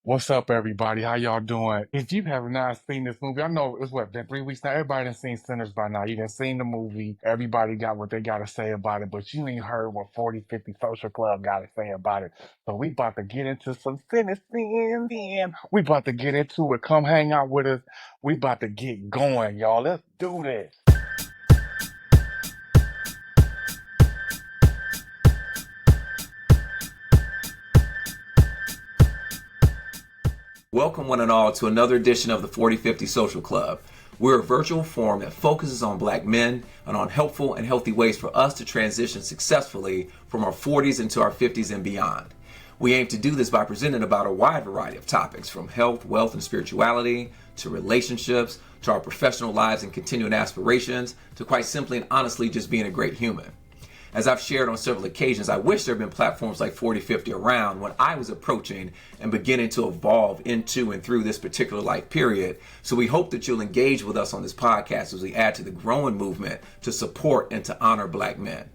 What's up, everybody? How y'all doing? If you have not seen this movie, I know it's been 3 weeks now. Everybody done seen Sinners by now. You done seen the movie. Everybody got what they got to say about it, but you ain't heard what 4050 Social Club got to say about it. So we about to get into some Sinners. We about to get into it. Come hang out with us. We about to get going, y'all. Let's do this. Welcome, one and all, to another edition of the 4050 Social Club. We're a virtual forum that focuses on black men and on helpful and healthy ways for us to transition successfully from our 40s into our 50s and beyond. We aim to do this by presenting about a wide variety of topics, from health, wealth, and spirituality, to relationships, to our professional lives and continuing aspirations, to quite simply and honestly just being a great human. As I've shared on several occasions, I wish there had been platforms like 4050 around when I was approaching and beginning to evolve into and through this particular life period. So we hope that you'll engage with us on this podcast as we add to the growing movement to support and to honor black men.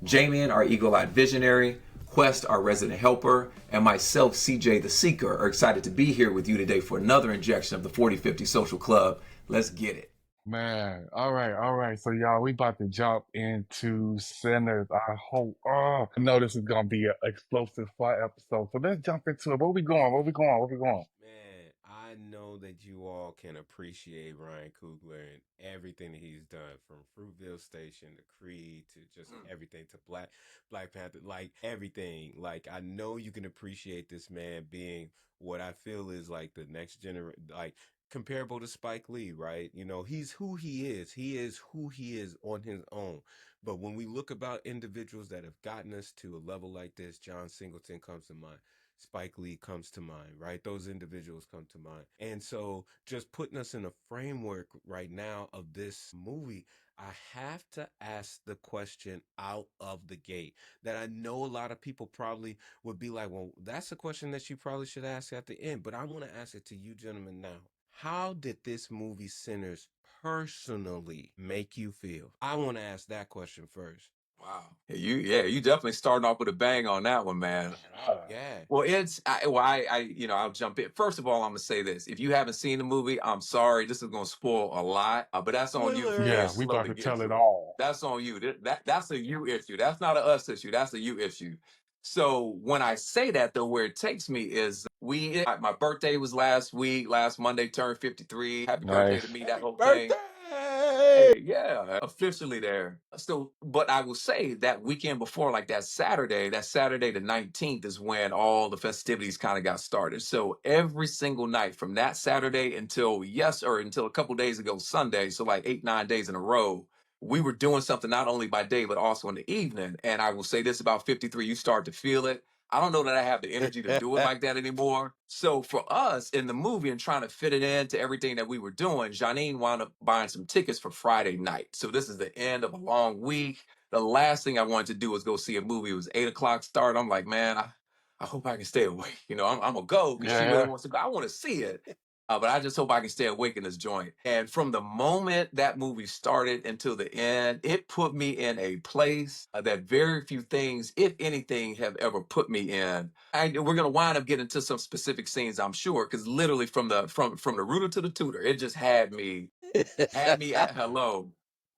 Jamian, our eagle-eyed visionary, Quest, our resident helper, and myself, CJ the Seeker, are excited to be here with you today for another injection of the 4050 Social Club. Let's get it. Man, all right. So y'all, we about to jump into Sinners. I know this is gonna be an explosive fun episode. So let's jump into it. Where we going? Where we going? Man, I know that you all can appreciate Ryan Coogler and everything that he's done, from Fruitvale Station to Creed to just everything to Black Panther, like everything. Like, I know you can appreciate this man being what I feel is like the next generation, like comparable to Spike Lee, right? You know, he's who he is. He is who he is on his own. But when we look about individuals that have gotten us to a level like this, John Singleton comes to mind. Spike Lee comes to mind, right? Those individuals come to mind. And so, just putting us in a framework right now of this movie, I have to ask the question out of the gate that I know a lot of people probably would be like, well, that's a question that you probably should ask at the end. But I want to ask it to you gentlemen now. How did this movie Sinners personally make you feel? I want to ask that question first. Wow. You definitely starting off with a bang on that one, man. Yeah. Well, I'll jump in. First of all, I'm gonna say this: if you haven't seen the movie, I'm sorry. This is gonna spoil a lot, but that's on you for being Yeah, Spoilers. we slow about to to get tell it to it. all. That's on you. That's a you issue. That's not a us issue. That's a you issue. So when I say that, though, where it takes me is my birthday was last week. Last Monday turned 53. Happy birthday to Nice. me. That whole thing. Birthday! Hey, yeah, officially there. So, but I will say that weekend before, like that Saturday the 19th is when all the festivities kind of got started. So every single night from that Saturday until a couple days ago, Sunday, so like 8, 9 days in a row, we were doing something not only by day, but also in the evening. And I will say this about 53, you start to feel it. I don't know that I have the energy to do it like that anymore. So for us in the movie and trying to fit it into everything that we were doing, Janine wound up buying some tickets for Friday night. So this is the end of a long week. The last thing I wanted to do was go see a movie. It was 8 o'clock start. I'm like, man, I hope I can stay awake. I'm gonna go because she really Yeah. wants to go. I want to see it. But I just hope I can stay awake in this joint. And from the moment that movie started until the end, it put me in a place that very few things, if anything, have ever put me in. And we're gonna wind up getting to some specific scenes, I'm sure, because literally from the rooter to the tutor, it just had me at hello.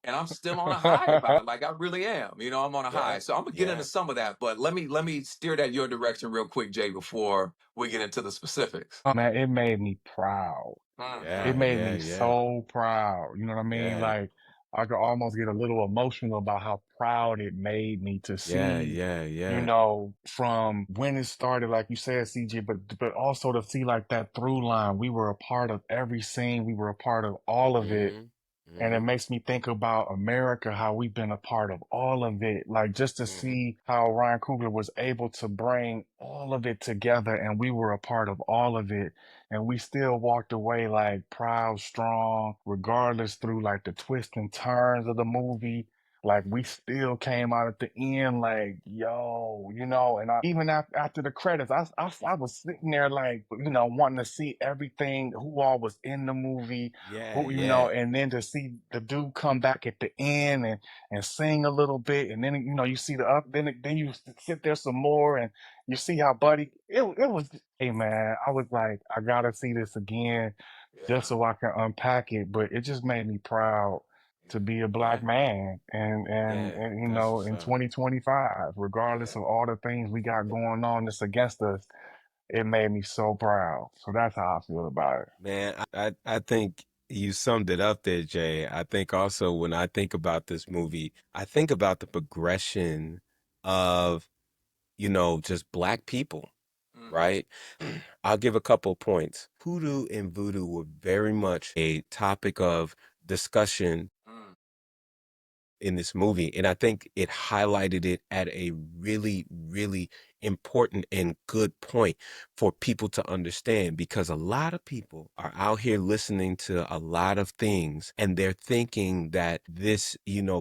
And I'm still on a high about it, like I really am. I'm on a high. Yeah, So I'm gonna get into yeah, some of that, but let me steer that your direction real quick, Jay, before we get into the specifics. Oh man, it made me proud. It yeah, made yeah, me yeah, so proud. You know what I mean? yeah, Like I could almost get a little emotional about how proud it made me to yeah, see, yeah, yeah. from when it started, like you said, CJ, but also to see like that through line. We were a part of every scene. We were a part of all of it. Mm-hmm. And it Mm-hmm. makes me think about America, how we've been a part of all of it. Like just to Mm-hmm. see how Ryan Coogler was able to bring all of it together and we were a part of all of it. And we still walked away like proud, strong, regardless through like the twists and turns of the movie. like we still came out at the end like, yo, and even after the credits, I was sitting there like, wanting to see everything, who all was in the movie, Yeah, who, yeah, and then to see the dude come back at the end and sing a little bit, and then you see the up, then you sit there some more, and you see how Buddy, it was, hey man, I was like, I gotta see this again just Yeah. so I can unpack it. But it just made me proud to be a yeah, black man, and yeah. That's what's in up. 2025, regardless Yeah. of all the things we got going on that's against us, it made me so proud. So that's how I feel about it. Man, I think you summed it up there, Jay. I think also when I think about this movie, I think about the progression of, just black people, Mm, right? I'll give a couple points. Hoodoo and voodoo were very much a topic of discussion mm, in this movie. And I think it highlighted it at a really, really important and good point for people to understand, because a lot of people are out here listening to a lot of things and they're thinking that this,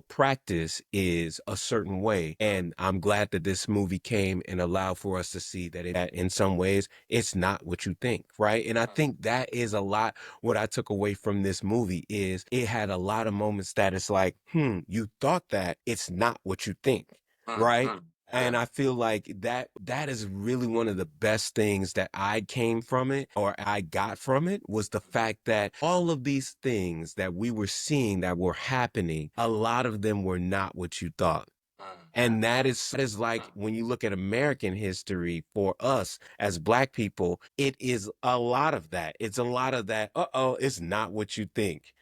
practice is a certain way. And I'm glad that this movie came and allowed for us to see that in some ways it's not what you think, right? And I mm, think that is a lot what I took away from this movie is it had a lot of moments that it's like, you thought that it's not what you think, right? mm. And Yeah. I feel like that is really one of the best things that I came from it or I got from it was the fact that all of these things that we were seeing that were happening, a lot of them were not what you thought. Mm, And that is like mm, when you look at American history for us as black people, it is a lot of that. It's a lot of that, it's not what you think.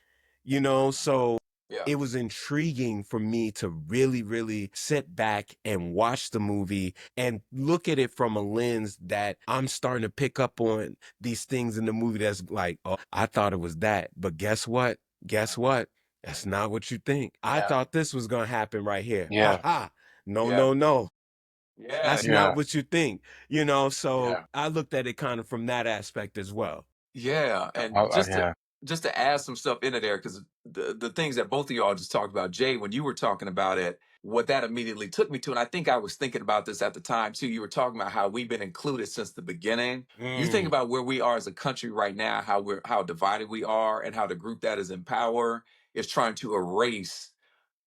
So yeah. it was intriguing for me to really, really sit back and watch the movie and look at it from a lens that I'm starting to pick up on these things in the movie that's like, oh, I thought it was that. But guess what? Guess what? That's not what you think. I Yeah. thought this was going to happen right here. Ha Yeah, ha. No, Yeah. no, no. Yeah. That's not Yeah. yeah, what you think. So Yeah. I looked at it kind of from that aspect as well. Yeah, and yeah, just to add some stuff into there, because the things that both of y'all just talked about, Jay, when you were talking about it, what that immediately took me to, and I think I was thinking about this at the time too. You were talking about how we've been included since the beginning. You think Mm, about where we are as a country right now, how divided we are, and how the group that is in power is trying to erase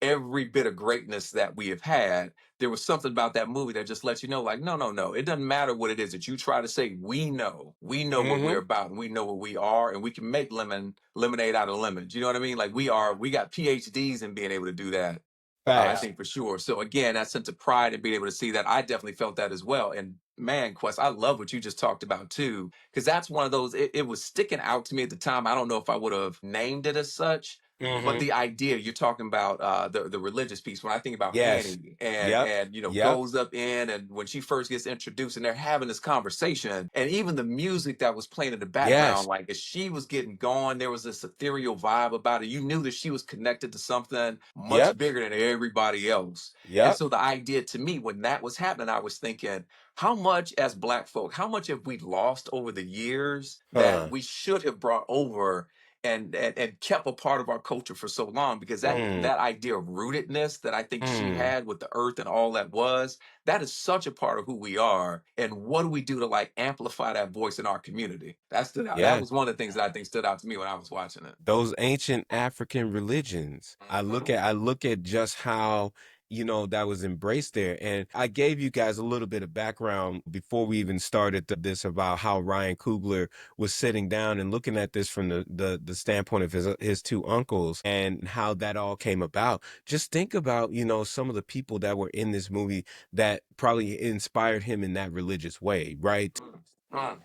every bit of greatness that we have had. There was something about that movie that just lets you know, like, no, no, no. It doesn't matter what it is that you try to say. We know what we're mm-hmm. about, and we know what we are, and we can make lemonade out of lemons. You know what I mean? Like we got PhDs in being able to do that. I Facts. think for sure. So again, that sense of pride and being able to see that, I definitely felt that as well. And man, Quest, I love what you just talked about too, because that's one of those. It was sticking out to me at the time. I don't know if I would have named it as such, but Mm-hmm. the idea you're talking about, the religious piece. When I think about Yes. Annie Yep. and Yep. goes up in, and when she first gets introduced and they're having this conversation, and even the music that was playing in the background, Yes. like as she was getting going, there was this ethereal vibe about it. You knew that she was connected to something much Yep. bigger than everybody else. And Yep. so the idea to me, when that was happening, I was thinking, how much as black folk, how much have we lost over the years that Huh. we should have brought over and kept a part of our culture for so long? Because Mm. that idea of rootedness that I think she Mm. had with the earth and all that was, that is such a part of who we are. And what do we do to like amplify that voice in our community? That stood out. That Yeah. was one of the things that I think stood out to me when I was watching it. Those ancient African religions. Mhm. I look at just how, that was embraced there. And I gave you guys a little bit of background before we even started this about how Ryan Coogler was sitting down and looking at this from the standpoint of his two uncles and how that all came about. Just think about, some of the people that were in this movie that probably inspired him in that religious way, right? Mm, mm.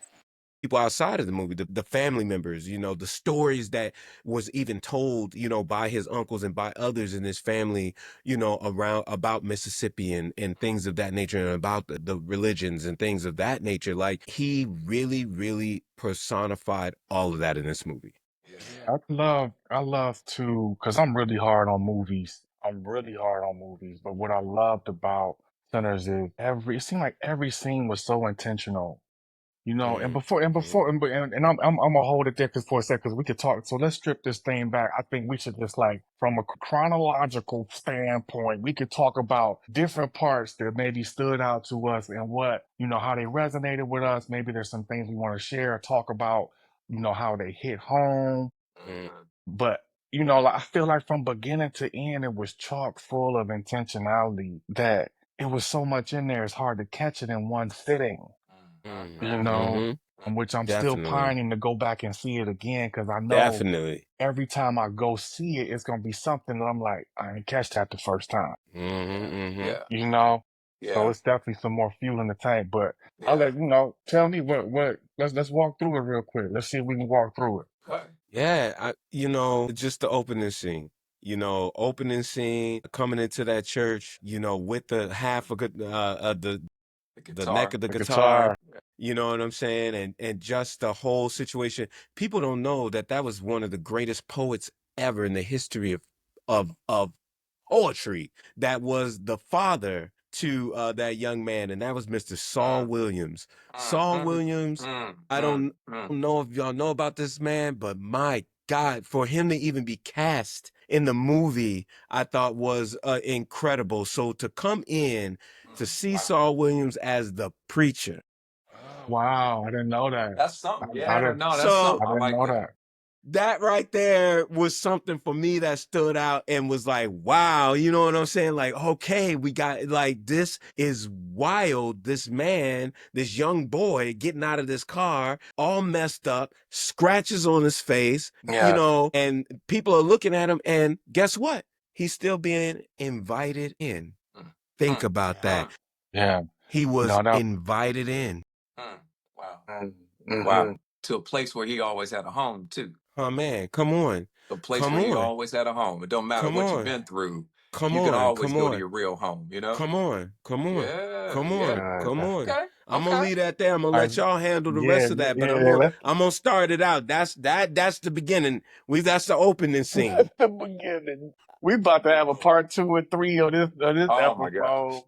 People outside of the movie, the family members, the stories that was even told, by his uncles and by others in his family, around about Mississippi and things of that nature and about the religions and things of that nature. Like he really, really personified all of that in this movie. Yeah. yeah. I love to, because I'm really hard on movies. I'm really hard on movies. But what I loved about Sinners is it seemed like every scene was so intentional. You know, and Mm. before and Mm. before and I'm gonna hold it there cause for a second because we could talk. So let's strip this thing back. I think we should just like from a chronological standpoint, we could talk about different parts that maybe stood out to us and what how they resonated with us. Maybe there's some things we want to share, talk about, how they hit home. Mm. But like, I feel like from beginning to end, it was chock full of intentionality that it was so much in there, it's hard to catch it in one sitting, Mm. you know, Mm-hmm. in which I'm still Definitely. pining to go back and see it again because I know Definitely. every time I go see it, it's gonna be something that I'm like, I didn't catch that the first time, Mm-hmm. Mm-hmm. you know. So it's definitely some more fuel in the tank. But I'll let tell me what let's walk through it real quick. Let's see if we can walk through it. Yeah, just the opening scene. Opening scene, coming into that church, with the half of the neck of the The guitar, guitar. you know what I'm saying? And just the whole situation. People don't know that that was one of the greatest poets ever in the history of poetry. That was the father to that young man, and that was Mr. Saul Williams. Saul Williams, I don't know if y'all know about this man, but my God, for him to even be cast in the movie, I thought was incredible. So to come in to see Saul Williams as the preacher. Wow, I didn't know that. I didn't So I didn't know that. that right there was something for me that stood out and was like, wow, you know what I'm saying? Like, okay, we got like, this is wild. This man, this young boy getting out of this car, all messed up, scratches on his face, and people are looking at him. And guess what? He's still being invited in. Think about that. Yeah. He was That invited in. mm-hmm. Oh man, come on. Come on. Come on. Come on. Come on. Come on. Come on. Come on. Good. Come That's on. good. I'm gonna leave that there. I'm gonna All let right. y'all handle the Yeah, rest of that, but I'm yeah, gonna I'm gonna start it out. That's the beginning. That's the opening scene. that's the beginning. We about to have a part 2 and 3 of this episode.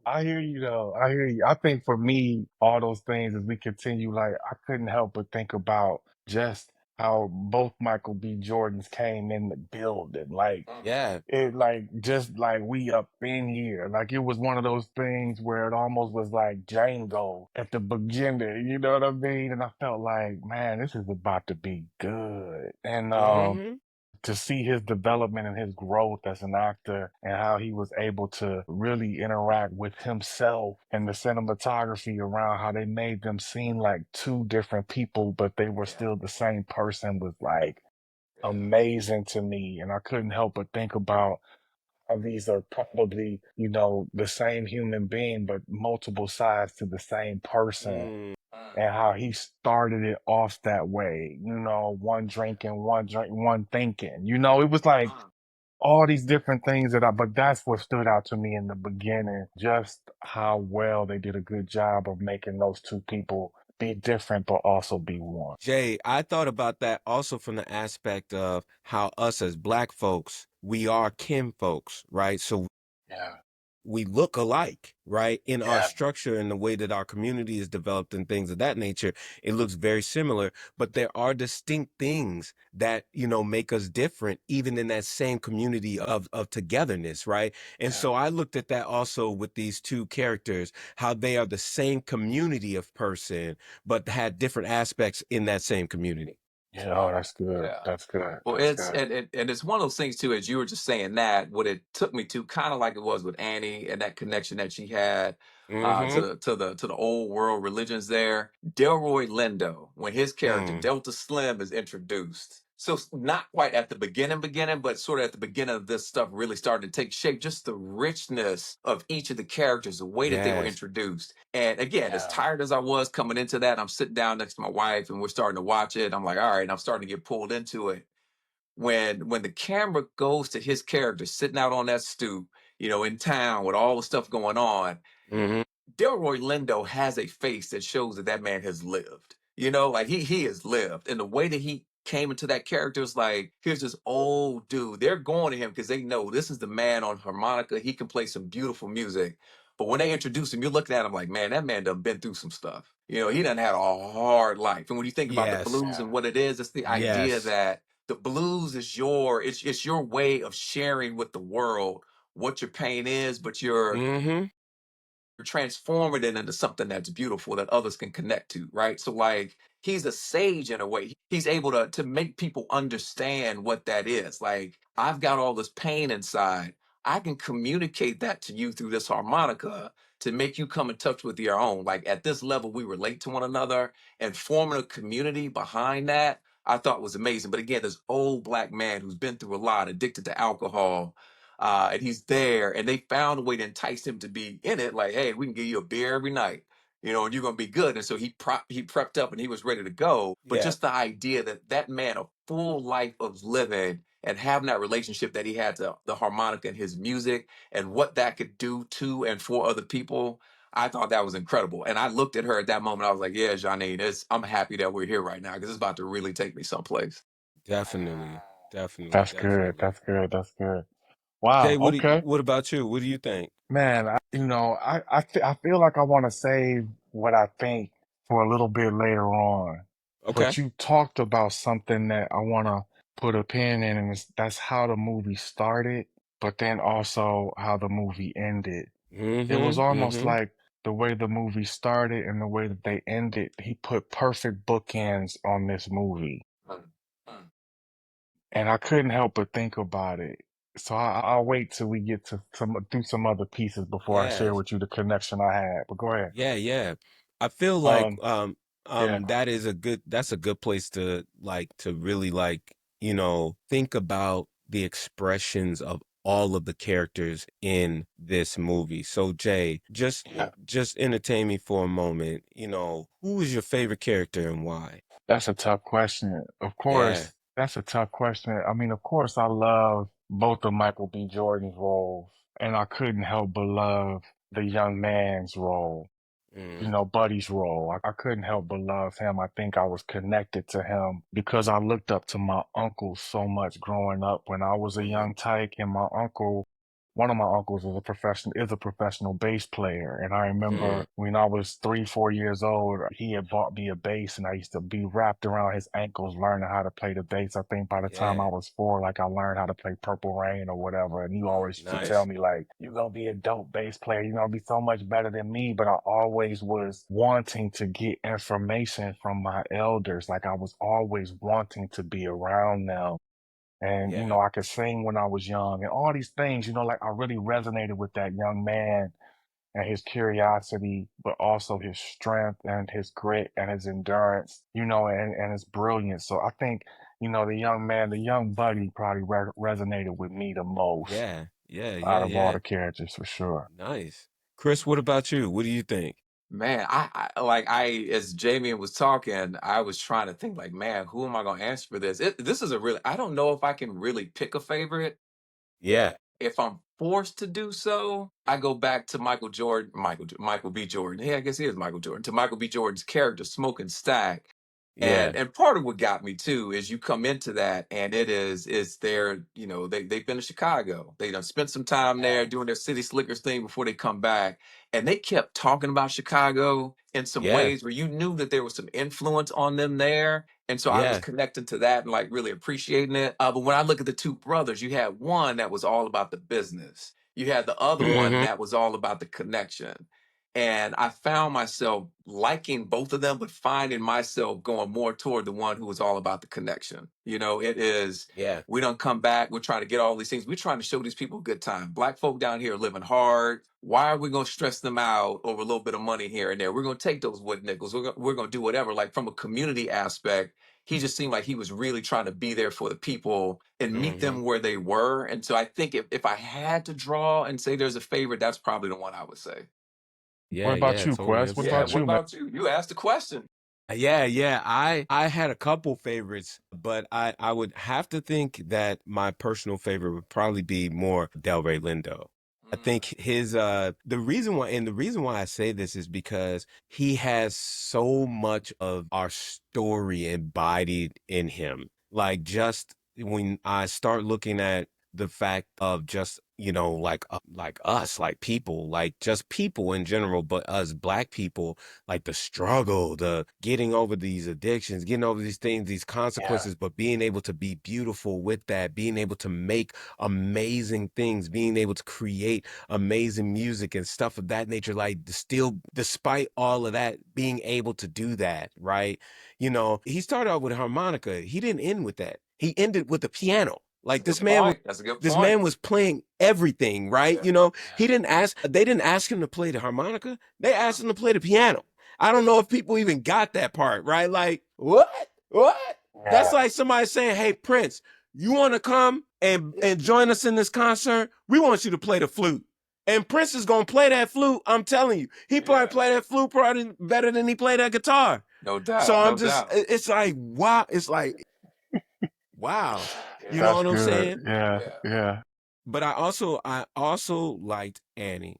I hear you though. I hear you. I think for me, all those things as we continue, like I couldn't help but think about just how both Michael B. Jordans came in the building. Like Yeah. it like just like we up in here. Like it was one of those things where it almost was like Django at the beginning, you know what I mean? And I felt like, man, this is about to be good. And Mm-hmm. to see his development and his growth as an actor and how he was able to really interact with himself and the cinematography around how they made them seem like two different people, but they were still the same person was like amazing to me. And I couldn't help but think about how these are probably, the same human being, but multiple sides to the same person. Mm. And how he started it off that way, one drinking, one drink, one thinking. It was like all these different things but that's what stood out to me in the beginning, just how well they did a good job of making those two people be different, but also be one. Jay, I thought about that also from the aspect of how us as black folks, we are kin folks, right? So Yeah. we look alike, right? In our Yeah. structure and the way that our community is developed and things of that nature, it looks very similar, but there are distinct things that, make us different, even in that same community of togetherness, right? And so I looked at that also with these two characters, how they are the same community of person, but had different aspects in that same community. Yeah. Oh, that's good. That's good. That's good. Mm-hmm. Mm. Yes. Yeah. Mm-hmm. But when they introduce him, you're looking at him like, man, that man done been through some stuff. He done had a hard life. And when you think about the Yes. blues and what it is, it's the idea Yes. that the blues is it's your way of sharing with the world what your pain is, but Mm-hmm. transform it into something that's beautiful that others can connect to, right? So like he's a sage in a way. He's able to make people understand what that is. Like, I've got all this pain inside. I can communicate that to you through this harmonica to make you come in touch with your own. Like at this level, we relate to one another and forming a community behind that, I thought was amazing. But again, this old Black man who's been through a lot, addicted to alcohol, and he's there, and they found a way to entice him to be in it. Like, hey, we can give you a beer every night, and you're gonna be good. And so he prepped up and he was ready to go. But Yeah. just the idea that that man, a full life of living and having that relationship that he had to the harmonica and his music, and what that could do to and for other people. I thought that was incredible. And I looked at her at that moment. I was like, yeah, Janine, I'm happy that we're here right now because it's about to really take me someplace. Definitely. Definitely. That's good. Definitely. That's good. That's good. Wow. Jay, Okay. what about you? What do you think? Man, I feel like I want to save what I think for a little bit later on. Okay. But you talked about something that I want to put a pin in, and that's how the movie started, but then also how the movie ended. It was Mm-hmm. almost Mm-hmm. like the way the movie started and the way that they ended, he put perfect bookends on this movie. Mm, mm. And I couldn't help but think about it. So I'll wait till we get to some other pieces before I share Yes. with you the connection I had. But go ahead. Yeah, yeah. I feel like Um, yeah, that's a good place to really think about the expressions of all of the characters in this movie. So Jay, yeah, just entertain me for a moment. Who is your favorite character and why? that's a tough question. Of Yeah. course, that's a tough question. I mean, of course, I love both of Michael B. Jordan's roles, and I couldn't help but love the young man's role. Mm, Buddy's role. I couldn't help but love him. I think I was connected to him because I looked up to my uncle so much growing up when I was a mm-hmm. young tyke, and one of my uncles is a professional bass player. And I Mm, remember when I was 3, 4 years old, he had bought me a bass and I used to be wrapped around his ankles learning how to play the bass. I think by the time I yeah. was 4, like I learned how to play Purple Rain or whatever. And you always used to tell Nice. me like, you're gonna be a dope bass player, you're gonna be so much better than me. But I always was wanting to get information from my elders. Like I was always wanting to be around them. And, Yeah. I could sing when I was young and all these things, like I really resonated with that young man and his curiosity, but also his strength and his grit and his endurance, and his brilliance. So I think, the young man, the young buddy probably resonated with me the most Yeah. Yeah. out Yeah. of all Yeah. the characters for sure. Nice. Chris, what about you? What do you think? Man, as Jamie was talking, I was trying to think like, man, who am I going to answer for this? This is I don't know if I can really pick a favorite. Yeah. If I'm forced to do so, I go back to Michael B. Jordan. Yeah, I guess he is Michael Jordan. To Michael B. Jordan's character, Smoking Stack. Yeah. And part of what got me too is you come into that and it's their, they've been to Chicago. They done spent some time there doing their city slickers thing before they come back. And they kept talking about Chicago in some Yeah. ways where you knew that there was some influence on them there. And so I was Yeah. connecting to that and like really appreciating it. But when I look at the two brothers, you had one that was all about the business. You had the other one Mm-hmm. that was all about the connection. And I found myself liking both of them, but finding myself going more toward the one who was all about the connection. It is, Yeah. we don't come back. We're trying to get all these things. We're trying to show these people a good time. Black folk down here are living hard. Why are we going to stress them out over a little bit of money here and there? We're going to take those wood nickels. We're going to do whatever. Like from a community aspect, he just seemed like he was really trying to be there for the people and meet Mm-hmm. them where they were. And so I think if I had to draw and say there's a favorite, that's probably the one I would say. What Yeah. about Yeah. you, Totally Quest? What Yeah. about understand. What you, man? about you? You asked the question. Yeah, yeah. I had a couple favorites, but I would have to think that my personal favorite would probably be more Del Rey Lindo. I Mm, think his the reason why I say this is because he has so much of our story embodied in him. Like just when I start looking at the fact of just, like us, like people, like just people in general, but us black people, like the struggle, the getting over these addictions, getting over these things, these consequences, but being able to be beautiful with that, being able to make amazing things, being able to create amazing music and stuff of that nature, like still, despite all of that, being able to do that, right? He started out with harmonica. He didn't end with that. He ended with the piano. Like That's a good point. That's a good this point. man was playing everything, right? They didn't ask him to play the harmonica. They asked him to play the piano. I don't know if people even got that part, right? Like, what? What? That's like somebody saying, "Hey, Prince, you want to come and join us in this concert? We want you to play the flute." And Prince is gonna play that flute. I'm telling you, he probably play that flute probably better than he played that guitar. No doubt. So I'm no just, doubt. it's like, wow. It's like, wow. You know That's what I'm good. saying? Yeah, yeah, But I also liked Annie.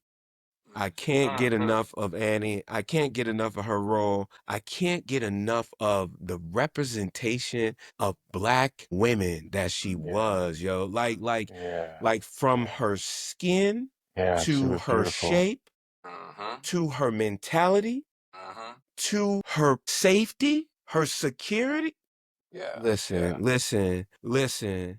I can't get enough of Annie. I can't get enough of her role. I can't get enough of the representation of black women that she was, yo. yeah, Like from her skin yeah. She to was her beautiful. shape to her mentality to her safety, her security. Yeah. Listen.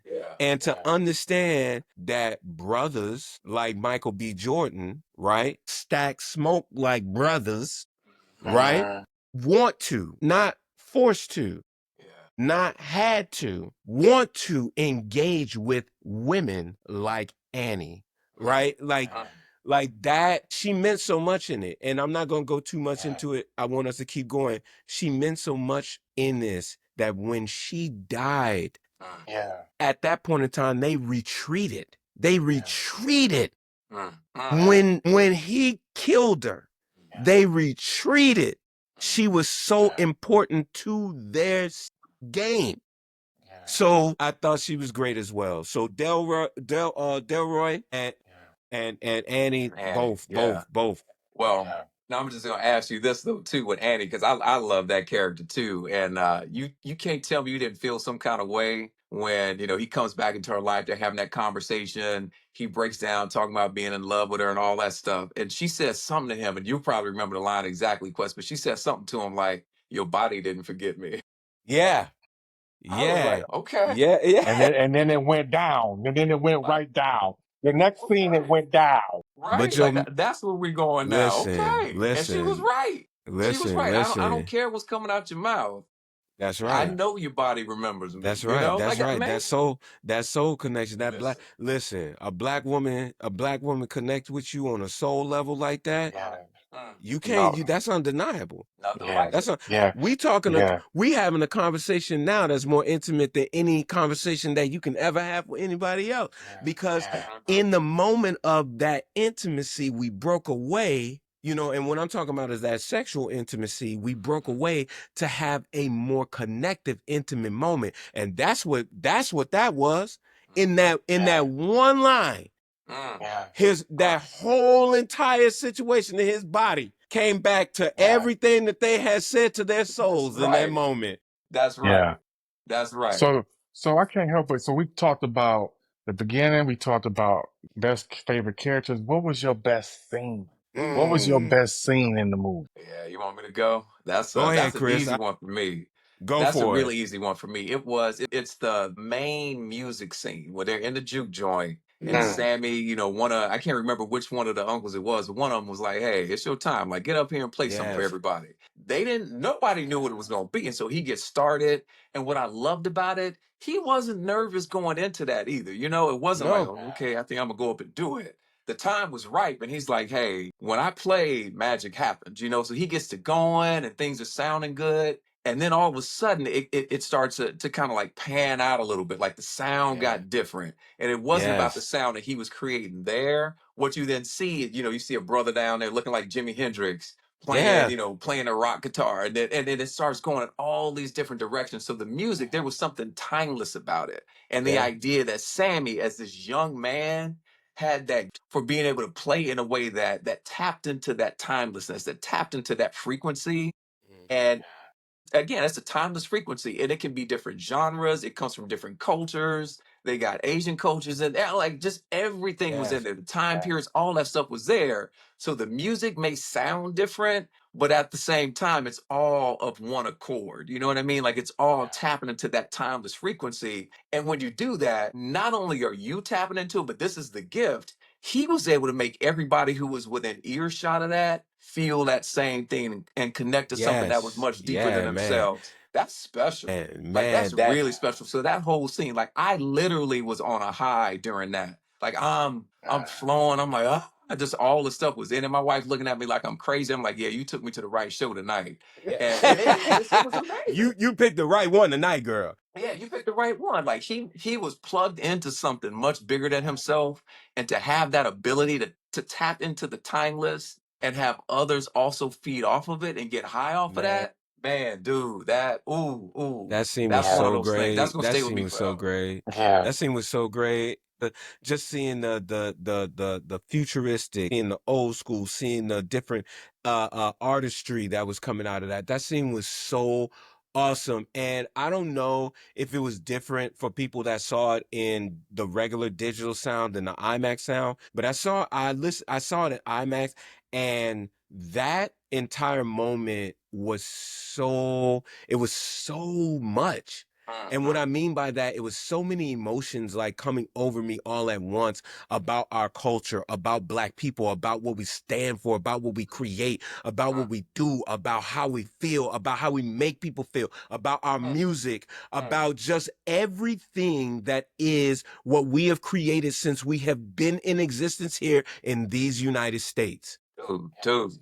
Yeah. And to understand that brothers like Michael B. Jordan, right, stack smoke like brothers, right, want to, not forced to, Yeah. not had to, want to engage with women like Annie, right? Like that, she meant so much in it. And I'm not going to go too much into it. I want us to keep going. She meant so much in this that when she died, Yeah, at that point in time, they retreated. They retreated. Mm. When he killed her, they retreated. She was so important to their game. So I thought she was great as well. So Delroy and Annie, Annie. both, Yeah. both. Well, now I'm just gonna ask you this though too with Annie, because I love that character too. And you can't tell me you didn't feel some kind of way when, he comes back into her life, they're having that conversation. He breaks down talking about being in love with her and all that stuff. And she says something to him, and you'll probably remember the line exactly, Quest, but she says something to him like, "Your body didn't forget me." Yeah, I was yeah, like, okay. yeah. and then it went down, and then it went Like, right down. The next scene, it went down. But right. Like yo, that's where we're going now. listen, Okay. And she was listen, right. She was listen, right. I don't listen. care what's coming out your mouth. That's I right. know your body remembers me, That's right. That's Like, right. man, That soul connection. That black. listen. Listen, a black woman connect with you on a soul level like that. You can't. No, That's undeniable. Nothing yeah, like That's it. a, yeah, yeah, we having a conversation now that's more intimate than any conversation that you can ever have with anybody else. Because in the moment of that intimacy, we broke away. And what I'm talking about is that sexual intimacy. We broke away to have a more connective, intimate moment, and that's what that was in that one line. Mm. That whole entire situation in his body came back to everything that they had said to their That's souls in that right. moment. That's right. yeah. That's right. So I can't help it. So we talked about the beginning. We talked about best favorite characters. What was your best scene? What was your Mm. best scene in the movie? Yeah, you want me to go? That's Go ahead, that's an Chris. easy one for me. Go That's a for it. really easy one for me. It's the main music scene where they're in the juke joint and Sammy, I can't remember which one of the uncles it was, but one of them was like, "Hey, it's your time. Like, get up here and play something for Yes. everybody." Nobody knew what it was going to be. And so he gets started. And what I loved about it, he wasn't nervous going into that either. It wasn't like, No. "Oh, okay, I think I'm going to go up and do it." The time was ripe, and he's like, "Hey, when I play, magic happens." So he gets to going and things are sounding good. And then all of a sudden it starts to kind of like pan out a little bit, like the sound got different. And it wasn't about the Yes. sound that he was creating there. What you then see, you see a brother down there looking like Jimi Hendrix playing, Yeah. playing a rock guitar. And then it starts going in all these different directions. So the music, there was something timeless about it. And the Yeah. idea that Sammy, as this young man, had that for being able to play in a way that tapped into that timelessness, that tapped into that frequency. And again, it's a timeless frequency, and it can be different genres. It comes from different cultures. They got Asian cultures in there. Like just everything was in Yes. there. The time periods, all that stuff was there. So the music may sound different, but at the same time, it's all of one accord. You know what I mean? Like it's all tapping into that timeless frequency. And when you do that, not only are you tapping into it, but this is the gift. He was able to make everybody who was within earshot of that feel that same thing and connect to something that was Yes. much deeper than Yeah, man. themselves. That's special. And Like that's man, that really special. So that whole scene, like I literally was on a high during that. Like I'm flowing. I'm like, just all the stuff was in it. My wife looking at me like I'm crazy. I'm like, yeah, you took me to the right show tonight. And it was amazing. you picked the right one tonight, girl. Yeah, you picked the right one. Like he was plugged into something much bigger than himself, and to have that ability to tap into the timeless and have others also feed off of it and get high off of Man, that, man, dude, that ooh, that scene was that's one of so those things that's great. gonna That stay with scene me was so forever. great. Yeah. That scene was so great. Just seeing the futuristic, seeing the old school, seeing the different artistry that was coming out of that. That scene was so awesome. And I don't know if it was different for people that saw it in the regular digital sound than the IMAX sound, but I saw it in IMAX, and that entire moment was it was so much. And what I mean by that, it was so many emotions like coming over me all at once about our culture, about Black people, about what we stand for, about what we create, about what we do, about how we feel, about how we make people feel, about our music, about just everything that is what we have created since we have been in existence here in these United States. Dude,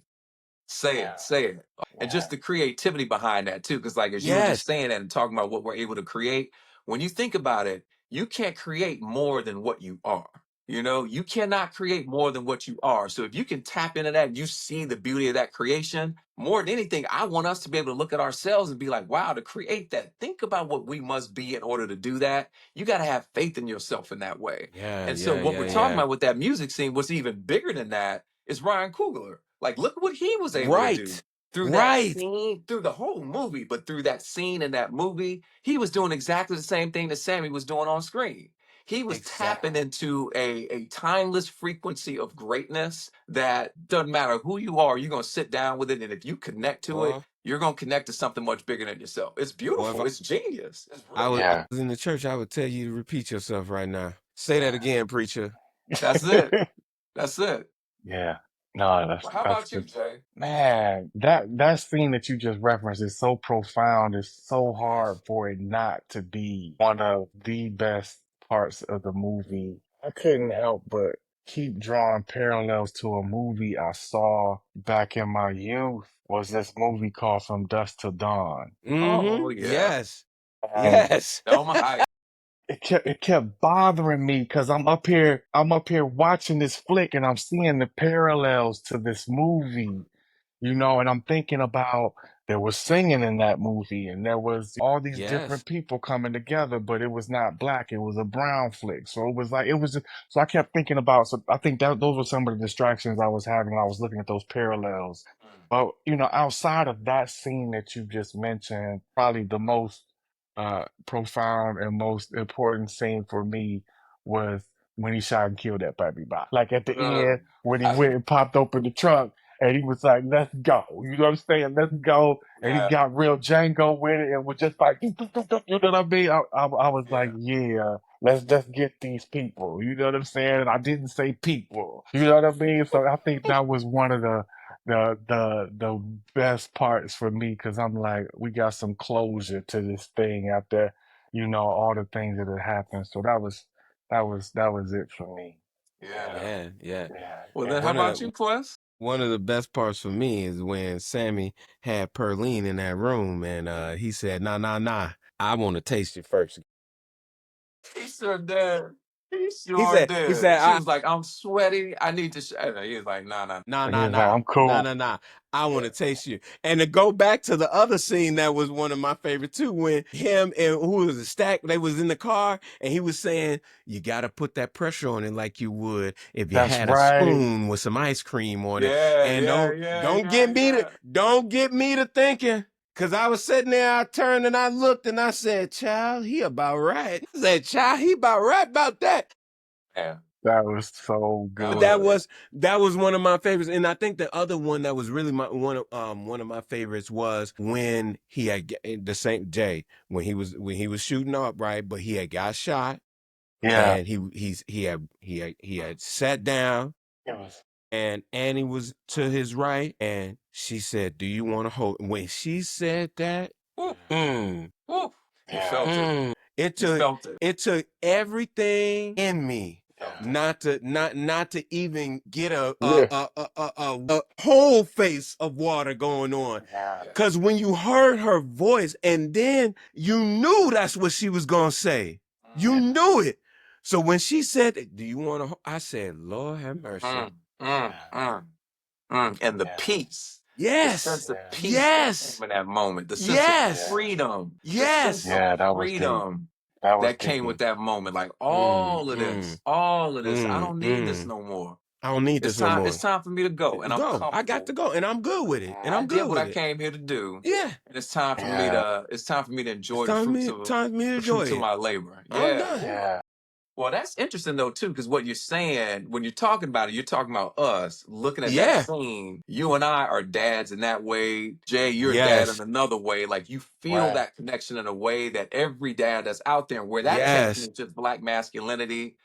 say it. And just the creativity behind that too, because like as you were just Yes. saying that and talking about what we're able to create, when you think about it, you can't create more than what you are. You know, you cannot create more than what you are. So if you can tap into that and you see the beauty of that creation, more than anything, I want us to be able to look at ourselves and be like, wow, to create that, think about what we must be in order to do that. You got to have faith in yourself in that way. Yeah, And so yeah, what yeah, we're talking yeah. about with that music scene, what's even bigger than that is Ryan Coogler. Like, look what he was able to do Right. through that Right. scene, through the whole movie, but through that scene in that movie, he was doing exactly the same thing that Sammy was doing on screen. He was tapping Exactly. into a timeless frequency of greatness that doesn't matter who you are, you're going to sit down with it. And if you connect to it, Boy, you're going to connect to something much bigger than yourself. It's boy, if beautiful. It's genius. It's I brilliant. was in the church, I would tell you to repeat yourself right now. Say that again, preacher. That's it. That's it. Yeah. No, Well, how that's about you, good. Jay? Man, that scene that you just referenced is so profound. It's so hard for it not to be one of the best parts of the movie. I couldn't help but keep drawing parallels to a movie I saw back in my youth. Was this movie called From Dusk Till Dawn? Oh, Mm-hmm. yeah. Yes. And Yes. Selma Hayek. it kept bothering me because I'm up here watching this flick and I'm seeing the parallels to this movie, and I'm thinking about there was singing in that movie and there was all these Yes. different people coming together, but it was not black, it was a brown flick. So it was like it was just, so I kept thinking about, so I think that those were some of the distractions I was having when I was looking at those parallels. But outside of that scene that you just mentioned, probably the most profound and most important scene for me was when he shot and killed that baby bot. Like at the end, when he went and popped open the trunk and he was like, let's go. You know what I'm saying? Let's go. And he Yeah, got real Django with it and was just like, you know what I mean? I was like, yeah. yeah, let's just get these people. You know what I'm saying? And I didn't say people. You know what I mean? So I think that was one of the best parts for me because I'm like, we got some closure to this thing after, all the things that had happened. So that was it for me. Yeah. Yeah. Yeah. Yeah, Well, then yeah. how One of about the you, Quest? one of the best parts for me is when Sammy had Perline in that room and he said, nah, nah, nah. I want to taste it first. He sure did. He He sure said, he did. said, She was like, I'm sweaty. I need to. He was like, nah, nah. nah, And he nah, was like, nah, I'm nah, cool. nah, nah. I want to taste you. And to go back to the other scene that was one of my favorite too, when him and who was a stack, they was in the car and he was saying, you got to put that pressure on it like you would if you That's had a right. spoon with some ice cream on it. Yeah, And yeah, don't yeah, don't yeah, get me to yeah. don't get me to thinking. Cause I was sitting there, I turned and I looked and I said, child, he about right. I said, child, he about right about that. Yeah. That was so But good. that was one of my favorites. And I think the other one that was really one of my favorites was when he had the same Jay, when he was shooting up, right? But he had got shot. Yeah. And he had sat down. It was. And Annie was to his right, and she said, "Do you want to hold?" When she said that, You felt it. it took everything in me not to even get a whole face of water going on. Yeah. Cause when you heard her voice, and then you knew that's what she was gonna say, you knew it. So when she said, "Do you want to?" I said, "Lord have mercy." And the peace. Yes. The sense of peace Yes. in that moment. The sense Yes. of freedom. Yes. The sense Yeah, of that was freedom that came deep. with that moment. Like all of this. I don't need this no more. I don't need this no more. It's time for me to go. And I'm comfortable. I got to go, and I'm good with it. And I'm I good did what with I it. came here to do. Yeah. And it's time for me to enjoy the fruits of my labor. I'm done. Yeah. Well, that's interesting though too, because what you're saying when you're talking about it, you're talking about us looking at that scene. You and I are dads in that way. Jay, you're a dad in another way. Like you feel that connection in a way that every dad that's out there, where that connection is just Black masculinity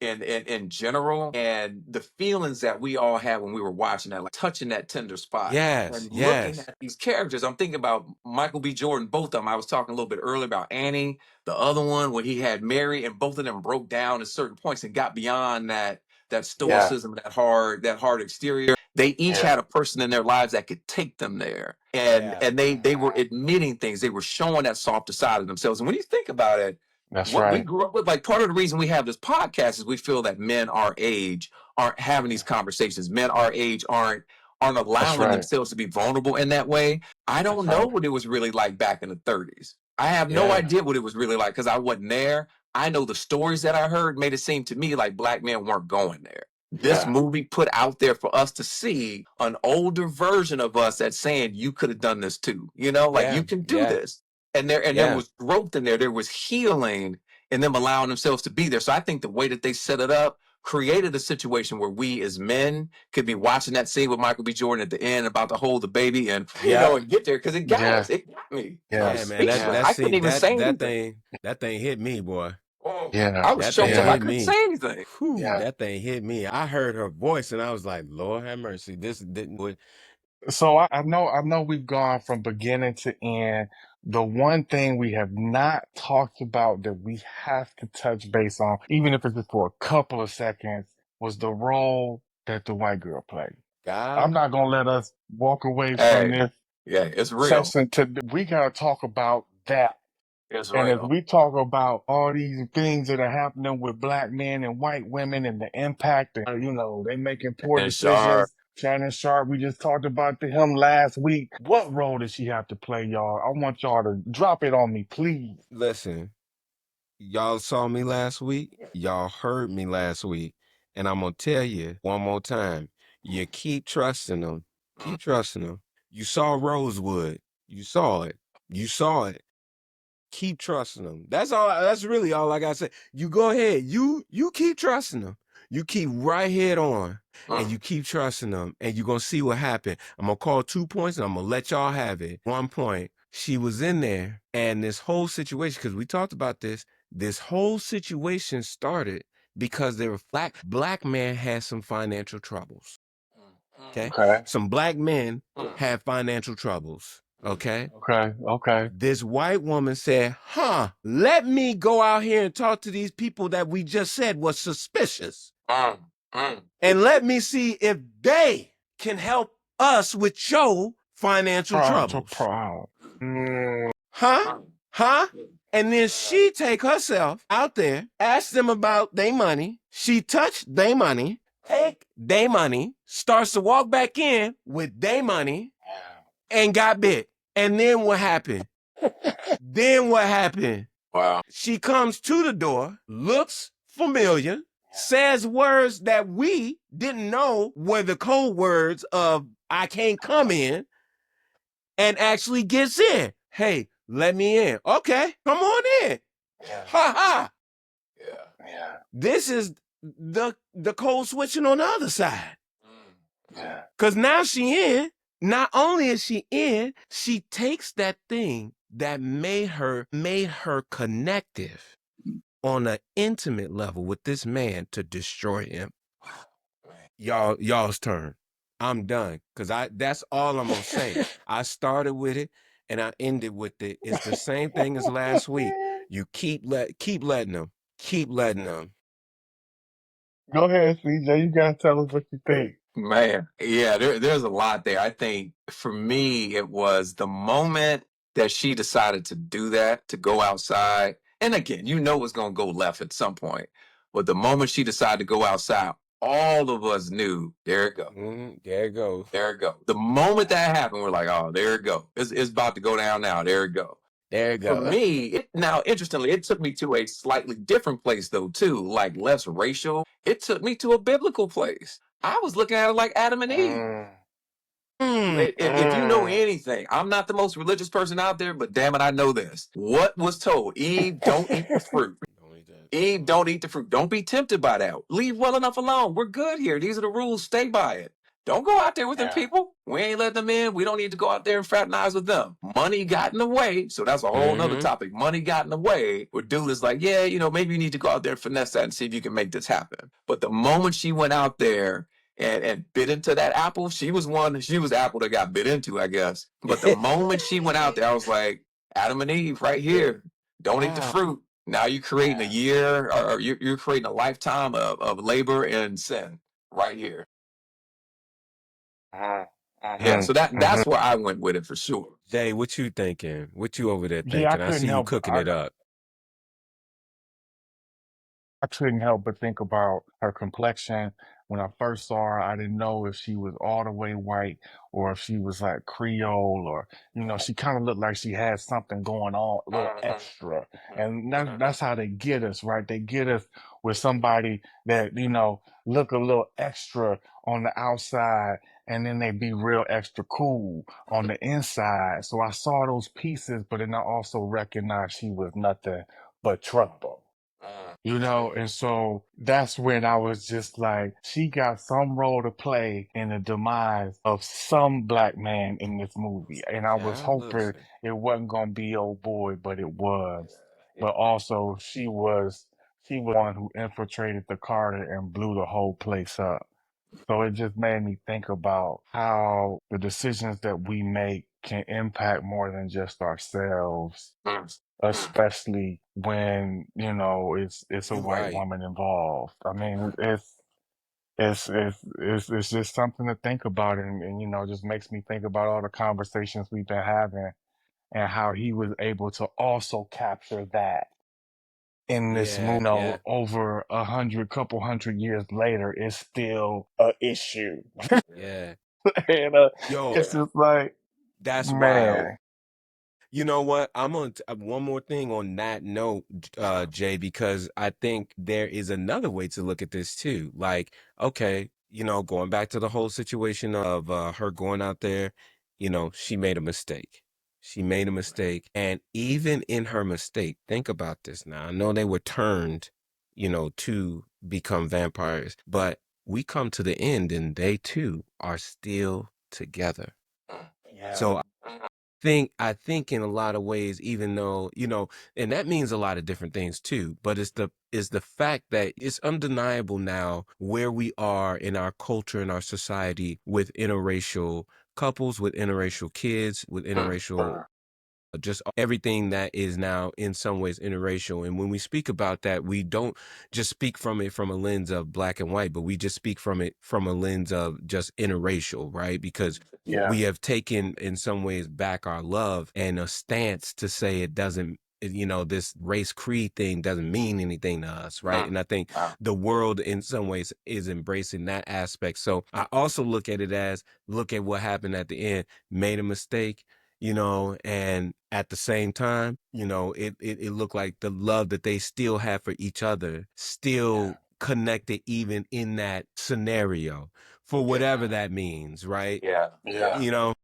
in general, and the feelings that we all had when we were watching that, like touching that tender spot. And looking at these characters. I'm thinking about Michael B. Jordan, both of them. I was talking a little bit earlier about Annie. The other one, when he had Mary, and both of them broke down at certain points and got beyond that stoicism, that hard exterior. They each had a person in their lives that could take them there. And they were admitting things. They were showing that softer side of themselves. And when you think about it, That's what we right. grew up with, like part of the reason we have this podcast is we feel that men our age aren't having these conversations. Men our age aren't allowing themselves to be vulnerable in that way. I don't know what it was really like back in the 30s. I have no idea what it was really like because I wasn't there. I know the stories that I heard made it seem to me like Black men weren't going there. This movie put out there for us to see an older version of us that's saying you could have done this too. You know, like you can do this. And there was growth in there. There was healing in them allowing themselves to be there. So I think the way that they set it up created a situation where we as men could be watching that scene with Michael B. Jordan at the end about to hold the baby and and get there because it got us. It got me. Yeah, man. I couldn't even say anything. That thing hit me, boy. Yeah. I was choked up. I couldn't say anything. That thing hit me. I heard her voice and I was like, Lord have mercy. This didn't. So I know we've gone from beginning to end. The one thing we have not talked about that we have to touch base on, even if it's just for a couple of seconds, was the role that the white girl played. I'm not gonna let us walk away from this it's real. session. We gotta talk about that. It's And real. as we talk about all these things that are happening with Black men and white women and the impact, and they making poor decisions. Shannon Sharp, we just talked about him last week. What role does she have to play, y'all? I want y'all to drop it on me, please. Listen, y'all saw me last week. Y'all heard me last week. And I'm going to tell you one more time. You keep trusting them. Keep trusting them. You saw Rosewood. You saw it. You saw it. Keep trusting them. That's all. That's really all I got to say. You go ahead. You keep trusting them. You keep right head on. And you keep trusting them. And you're going to see what happened. I'm going to call 2 points and I'm going to let y'all have it. 1 point. She was in there. And this whole situation, because we talked about this whole situation started because there were black men had some financial troubles. Okay. Some black men had financial troubles. Okay. Okay. This white woman said, let me go out here and talk to these people that we just said was suspicious. And let me see if they can help us with your financial troubles. And then she take herself out there, ask them about their money. She touched their money, take their money, starts to walk back in with their money, and got bit. And then what happened? Wow. She comes to the door, looks familiar, says words that we didn't know were the code words of I can't come in. and actually gets in. Hey, let me in. Okay, come on in. Yeah. Ha ha. Yeah. This is the code switching on the other side. Yeah. Cause now she in. Not only is she in, she takes that thing that made her connective on an intimate level with this man to destroy him. Y'all's turn. I'm done. Cause that's all I'm gonna say. I started with it and I ended with it. It's the same thing as last week. You keep letting them. Keep letting them. Go ahead, CJ. You gotta tell us what you think. Man, yeah, there's a lot there. I think for me, it was the moment that she decided to do that, to go outside. And again, you know it's going to go left at some point. But the moment she decided to go outside, all of us knew, there it go. There it goes. There it go. The moment that happened, we're like, oh, there it go. It's about to go down now. There it go. There it For goes. me, now interestingly, it took me to a slightly different place though too, like less racial. It took me to a biblical place. I was looking at it like Adam and Eve. If you know anything, I'm not the most religious person out there, but damn it, I know this. What was told? Eve, don't eat the fruit. Eve, don't eat the fruit. Don't be tempted by that. Leave well enough alone. We're good here. These are the rules. Stay by it. Don't go out there with them people. We ain't let them in. We don't need to go out there and fraternize with them. Money got in the way. So that's a whole nother topic. Money got in the way. Where dude is like, yeah, maybe you need to go out there and finesse that and see if you can make this happen. But the moment she went out there and bit into that apple, she was the apple that got bit into, I guess. But the moment she went out there, I was like, Adam and Eve right here. Don't eat the fruit. Now you're creating a year, or you're creating a lifetime of labor and sin right here. Yeah, so that's where I went with it for sure. Jay, what you thinking? What you over there Yeah, thinking? I see you cooking it up. I couldn't help but think about her complexion. When I first saw her, I didn't know if she was all the way white or if she was like Creole or, she kind of looked like she had something going on, a little extra. And that's how they get us, right? They get us with somebody that, look a little extra on the outside and then they be real extra cool on the inside. So I saw those pieces, but then I also recognized she was nothing but trouble. And so that's when I was just like, she got some role to play in the demise of some black man in this movie. And I was hoping it wasn't gonna be old boy, but it was. But also she was one who infiltrated the Carter and blew the whole place up. So it just made me think about how the decisions that we make can impact more than just ourselves, especially when, it's a You white right. woman involved. I mean, it's just something to think about and just makes me think about all the conversations we've been having and how he was able to also capture that in this movie, Yeah. over couple hundred years later, it's still a issue. Yeah. And Yo, it's just like, that's wild. man, You know what? I'm on one more thing on that note, Jay, because I think there is another way to look at this too. Like, okay, going back to the whole situation of her going out there, she made a mistake. She made a mistake. And even in her mistake, think about this now. I know they were turned, to become vampires, but we come to the end and they too are still together. yeah, So I think in a lot of ways, even though, and that means a lot of different things too, but it's the fact that it's undeniable now where we are in our culture and our society with interracial couples, with interracial kids, with interracial just everything that is now in some ways interracial. And when we speak about that, we don't just speak from it from a lens of black and white, but we just speak from it from a lens of just interracial, right? Because yeah, we have taken in some ways back our love and a stance to say it doesn't, this race creed thing doesn't mean anything to us, right? And I think the world in some ways is embracing that aspect. So I also look at it as, look at what happened at the end, made a mistake, and at the same time, it looked like the love that they still have for each other still connected even in that scenario for whatever that means, right? Yeah. You know,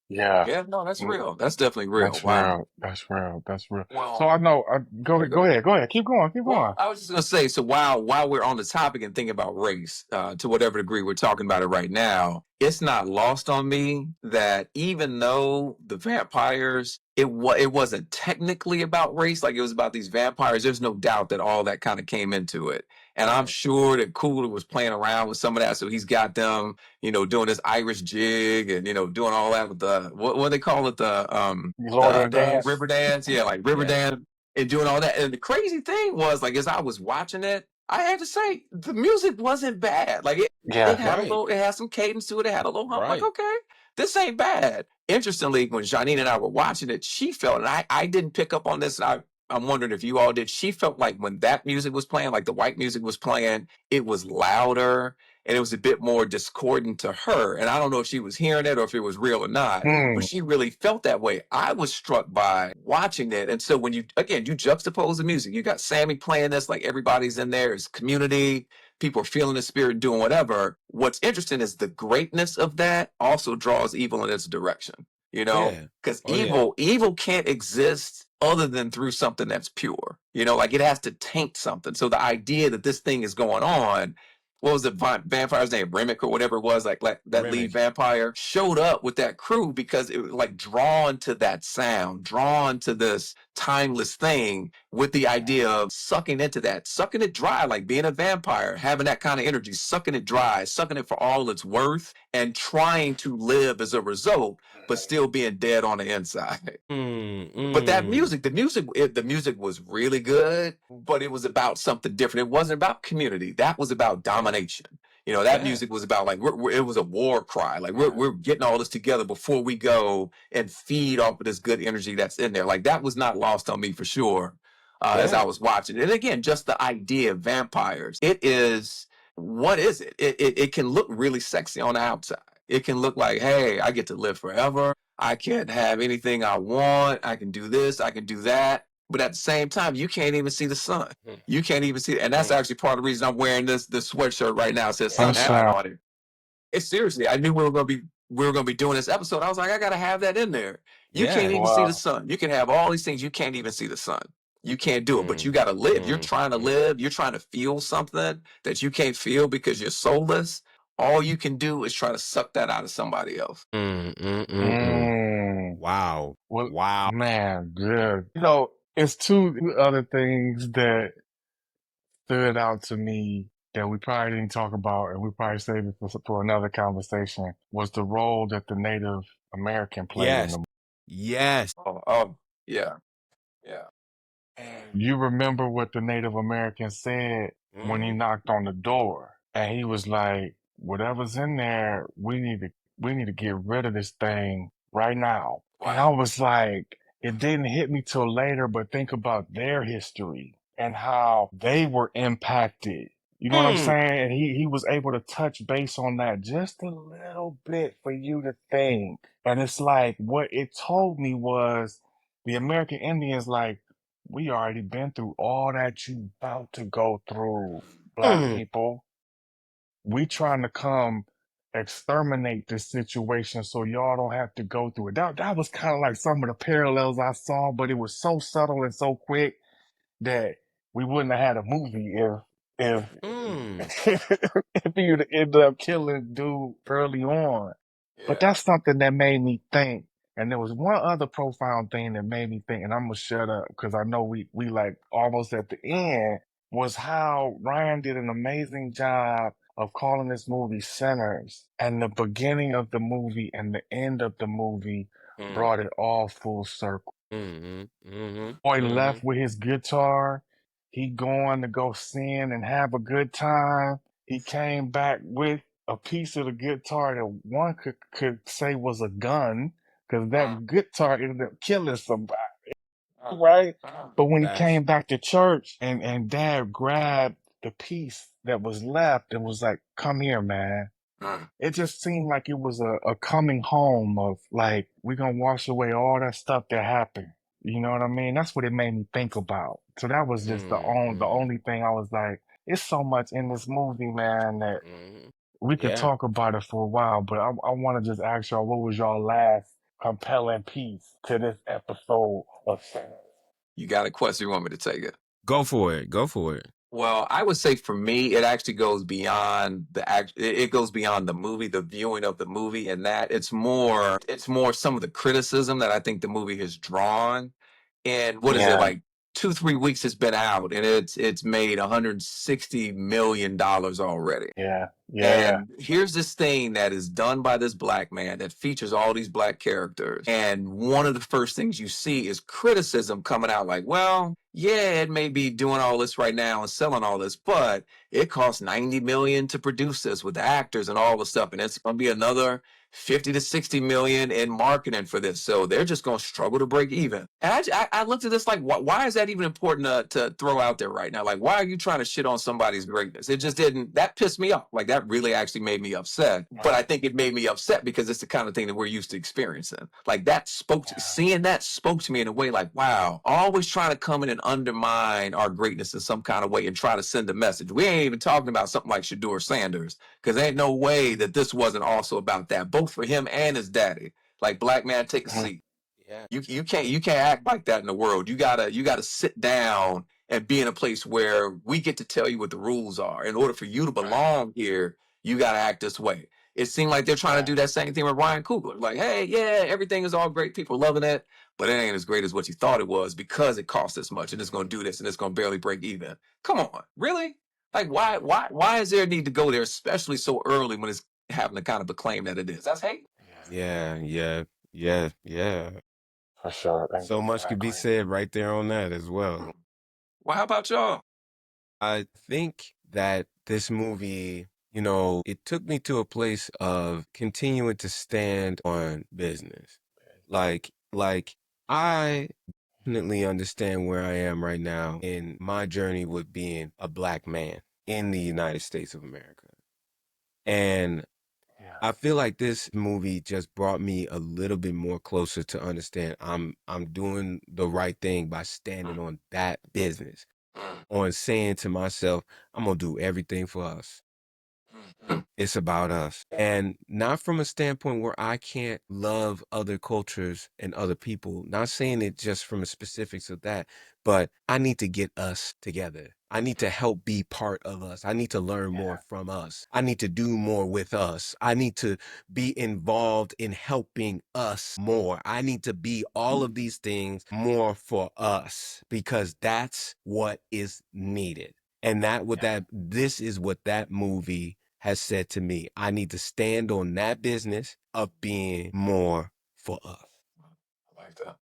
Yeah. Yeah, no, that's real. That's definitely real. That's Wow. real. That's real. That's real. So Well, I know. Go yeah, ahead. go Go ahead. ahead. Go ahead. Keep going. Keep Well, going. I was just gonna say, so while we're on the topic and thinking about race, to whatever degree we're talking about it right now, it's not lost on me that even though the vampires, it wasn't technically about race, like it was about these vampires. There's no doubt that all that kind of came into it, and I'm Right. sure that Cooler was playing around with some of that, so he's got them, doing this Irish jig and doing all that with the what do they call it, Lord River of the dance. Dance. river dance, yeah, like river Yeah. dance and doing all that. And the crazy thing was, like, as I was watching it, I had to say the music wasn't bad. Like it Yeah. had Right. it had some cadence to it. It had a little hum. Like, Right. okay, this ain't bad. Interestingly, when Janine and I were watching it, she felt, and I didn't pick up on this. And I'm wondering if you all did. She felt like when that music was playing, like the white music was playing, it was louder and it was a bit more discordant to her. And I don't know if she was hearing it or if it was real or not, but Mm. she really felt that way. I was struck by watching it. And so when you juxtapose the music, you got Sammy playing this, like everybody's in there, it's community, people are feeling the spirit, doing whatever. What's interesting is the greatness of that also draws evil in its direction, Oh yeah. because Oh yeah. evil can't exist other than through something that's pure, like it has to taint something. So the idea that this thing is going on, what was the vampire's name, Remick or whatever it was, like that lead Remick. vampire showed up with that crew because it was like drawn to that sound, drawn to this timeless thing, with the idea of sucking into that, sucking it dry, like being a vampire, having that kind of energy, sucking it dry, sucking it for all it's worth, and trying to live as a result, but still being dead on the inside. Mm, But that mm. music, the music was really good, but it was about something different. It wasn't about community. That was about Yeah. domination. That Yeah. music was about, like, it was a war cry. Like, we're getting all this together before we go and feed off of this good energy that's in there. Like, that was not lost on me for sure, as I Yeah. was watching. And again, just the idea of vampires. It is, what is it? It can look really sexy on the outside. It can look like, hey, I get to live forever. I can have anything I want. I can do this. I can do that. But at the same time, you can't even see the sun. Mm, You can't even see it. And that's mm. actually part of the reason I'm wearing this sweatshirt right now. It says sunshine Sunshine. on it. It's seriously, I knew we were gonna be doing this episode. I was like, I gotta have that in there. You can't Yeah. even see the Wow. sun. You can have all these things. You can't even see the sun. You can't do it, but you Mm, gotta live. You're mm, trying to mm, live. You're trying to feel something that you can't feel because you're soulless. All you can do is try to suck that out of somebody else. mm, mm, mm, mm. Mm. Wow. Well, Wow. man, good. It's two other things that stood out to me that we probably didn't talk about, and we probably saved it for another conversation. Was the role that the Native American played in Yes. the. Yes. Yeah, yeah. And you remember what the Native American said when he Mm. knocked on the door, and he was like, "Whatever's in there, we need to get rid of this thing right now." And I Wow. was like, it didn't hit me till later, but think about their history and how they were impacted. You know what I'm Mm. saying? And he was able to touch base on that just a little bit for you to think. And it's like what it told me was the American Indians, like, we already been through all that you about to go through, black Mm. people. We trying to come exterminate this situation so y'all don't have to go through it. That was kind of like some of the parallels I saw, but it was so subtle and so quick that we wouldn't have had a movie if Mm. if you'd ended up killing dude early on. But Yeah. that's something that made me think. And there was one other profound thing that made me think, and I'm gonna shut up because I know we like almost at the end, was how Ryan did an amazing job of calling this movie Sinners. And the beginning of the movie and the end of the movie brought Mm. it all full circle. Mhm. Mhm. Boy left Mhm. with his guitar. He going to go sin and have a good time. He came back with a piece of the guitar that one could say was a gun, because Mm, that guitar ended up killing somebody, right? But when he Facts. came back to church and dad grabbed the piece that was left and was like, "Come here, man." mm, It just seemed like it was a coming home of, like, we're gonna wash away all that stuff that happened. You know what I mean? That's what it made me think about. So that was just the Mm. only thing I was like, it's so much in this movie, man, that Mhm. we could Yeah. talk about it for a while. But I want to just ask y'all, what was y'all last compelling piece to this episode of Sinners? You got a question? You want me to take it? Go for it. Go for it. Well, I would say for me, it actually goes beyond the act. It goes beyond the movie, the viewing of the movie, and that it's more some of the criticism that I think the movie has drawn. And what is it Yeah, like? 2-3 weeks it's been out, and it's made $160 million already. yeah, yeah, And here's this thing that is done by this black man that features all these black characters. And one of the first things you see is criticism coming out like, well, yeah, it may be doing all this right now and selling all this, but it costs 90 million to produce this with the actors and all the stuff. And it's going to be another 50 to 60 million in marketing for this. So they're just going to struggle to break even. And I looked at this like, why is that even important to throw out there right now? Like, why are you trying to shit on somebody's greatness? It just didn't, that pissed me off. Like, that really actually made me upset. But I think it made me upset because it's the kind of thing that we're used to experiencing. Like, that seeing that spoke to me in a way like, wow, always trying to come in and undermine our greatness in some kind of way and try to send a message. We ain't even talking about something like Shador Sanders, because ain't no way that this wasn't also about that, both for him and his daddy. Like, black man, take a seat. Yeah. You can't act like that in the world. You gotta sit down and be in a place where we get to tell you what the rules are. In order for you to belong here, you gotta act this way. It seemed like they're trying to do that same thing with Ryan Coogler. Like, hey, yeah, everything is all great, people loving it, but it ain't as great as what you thought it was because it costs this much and it's gonna do this and it's gonna barely break even. Come on, really? Like, why is there a need to go there, especially so early when it's having the kind of acclaim that it is? That's hate. Yeah. for sure. So much could be Exactly. said right there on that as well. Well, how about y'all? I think that this movie, it took me to a place of continuing to stand on business. Like I definitely understand where I am right now in my journey with being a black man in the United States of America. And Yeah, I feel like this movie just brought me a little bit more closer to understand I'm doing the right thing by standing on that business, on saying to myself, I'm gonna do everything for us. It's about us. And not from a standpoint where I can't love other cultures and other people, not saying it just from the specifics of that, but I need to get us together. I need to help be part of us. I need to learn more from us. I need to do more with us. I need to be involved in helping us more. I need to be all of these things more for us because that's what is needed. And this is what that movie has said to me. I need to stand on that business of being more for us. I like that.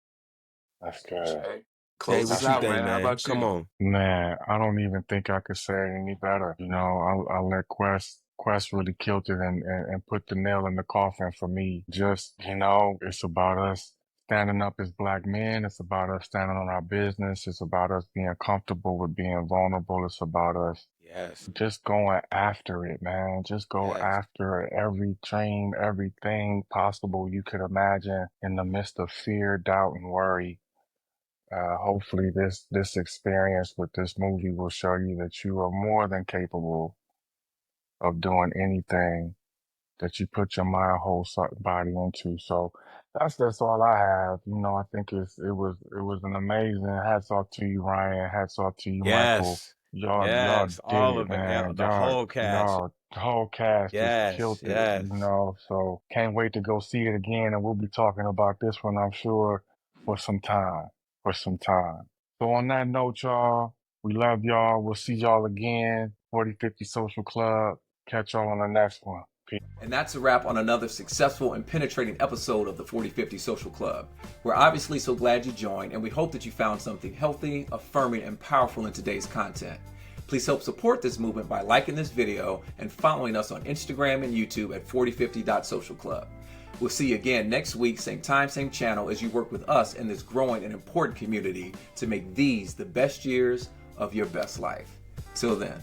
that's good. Shay, Hey, close what us That's you out, think, man. good. How man? about Come you? on. Man, I don't even think I could say it any better. I'll let Quest really killed it and put the nail in the coffin for me. Just, it's about us standing up as black men. It's about us standing on our business. It's about us being comfortable with being vulnerable. It's about us Yes. just going after it, man. Just go Yes. after every dream, everything possible you could imagine in the midst of fear, doubt, and worry. Hopefully this experience with this movie will show you that you are more than capable of doing anything that you put your mind, whole body into. So that's all I have. I think it was an amazing. Hats off to you, Ryan. Hats off to you, Michael. Yes. Y'all Yes. did All it, of it. man. The whole cast. The whole cast just killed Yes. it. Yes. So can't wait to go see it again, and we'll be talking about this one, I'm sure, for some time. For some time. So on that note, y'all, we love y'all. We'll see y'all again. 4050 Social Club. Catch y'all on the next one. Peace. And that's a wrap on another successful and penetrating episode of the 4050 Social Club. We're obviously so glad you joined, and we hope that you found something healthy, affirming, and powerful in today's content. Please help support this movement by liking this video and following us on Instagram and YouTube at 4050.socialclub. We'll see you again next week, same time, same channel, as you work with us in this growing and important community to make these the best years of your best life. Till then.